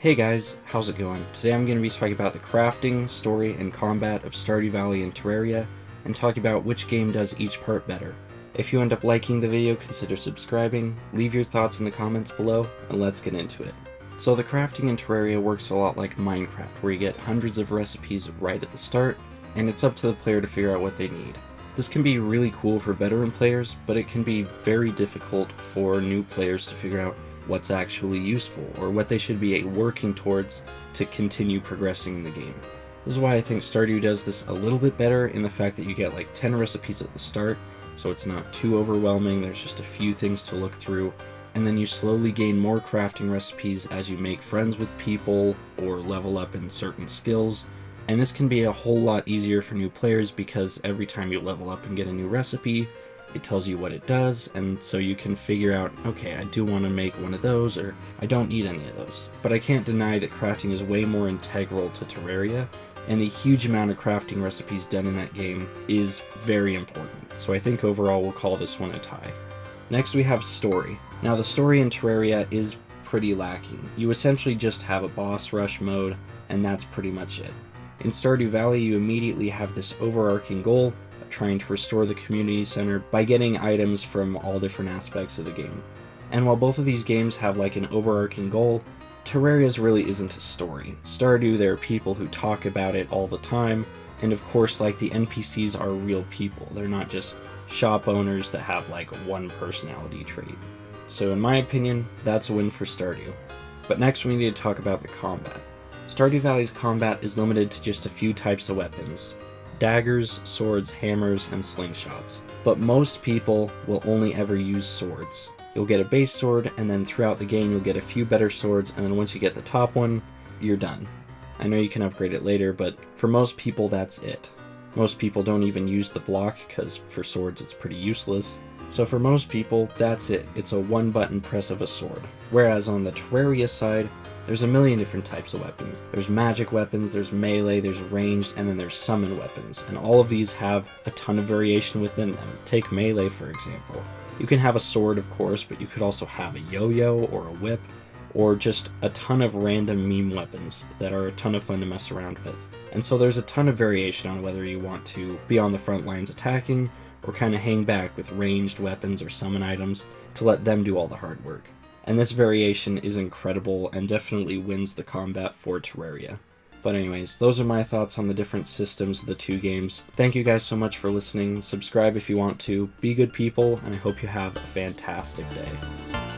Hey guys, how's it going? Today I'm going to be talking about the crafting, story, and combat of Stardew Valley and Terraria, and talk about which game does each part better. If you end up liking the video, consider subscribing, leave your thoughts in the comments below, and let's get into it. So the crafting in Terraria works a lot like Minecraft, where you get hundreds of recipes right at the start, and it's up to the player to figure out what they need. This can be really cool for veteran players, but it can be very difficult for new players to figure out what's actually useful, or what they should be working towards to continue progressing in the game. This is why I think Stardew does this a little bit better in the fact that you get like 10 recipes at the start, so it's not too overwhelming, there's just a few things to look through, and then you slowly gain more crafting recipes as you make friends with people or level up in certain skills. And this can be a whole lot easier for new players because every time you level up and get a new recipe, it tells you what it does, and so you can figure out, okay, I do want to make one of those, or I don't need any of those. But I can't deny that crafting is way more integral to Terraria, and the huge amount of crafting recipes done in that game is very important. So I think overall we'll call this one a tie. Next we have story. Now the story in Terraria is pretty lacking. You essentially just have a boss rush mode, and that's pretty much it. In Stardew Valley you immediately have this overarching goal trying to restore the community center by getting items from all different aspects of the game. And while both of these games have like an overarching goal, Terraria's really isn't a story. Stardew, there are people who talk about it all the time, and of course like the NPCs are real people. They're not just shop owners that have like one personality trait. So in my opinion, that's a win for Stardew. But next we need to talk about the combat. Stardew Valley's combat is limited to just a few types of weapons: daggers, swords, hammers, and slingshots. But most people will only ever use swords. You'll get a base sword, and then throughout the game you'll get a few better swords, and then once you get the top one, you're done. I know you can upgrade it later, but for most people that's it. Most people don't even use the block, because for swords it's pretty useless. So for most people, that's it. It's a one-button press of a sword. Whereas on the Terraria side, there's a million different types of weapons. There's magic weapons, there's melee, there's ranged, and then there's summon weapons. And all of these have a ton of variation within them. Take melee, for example. You can have a sword, of course, but you could also have a yo-yo or a whip, or just a ton of random meme weapons that are a ton of fun to mess around with. And so there's a ton of variation on whether you want to be on the front lines attacking, or kind of hang back with ranged weapons or summon items to let them do all the hard work. And this variation is incredible and definitely wins the combat for Terraria. But anyways, those are my thoughts on the different systems of the two games. Thank you guys so much for listening. Subscribe if you want to. Be good people, and I hope you have a fantastic day.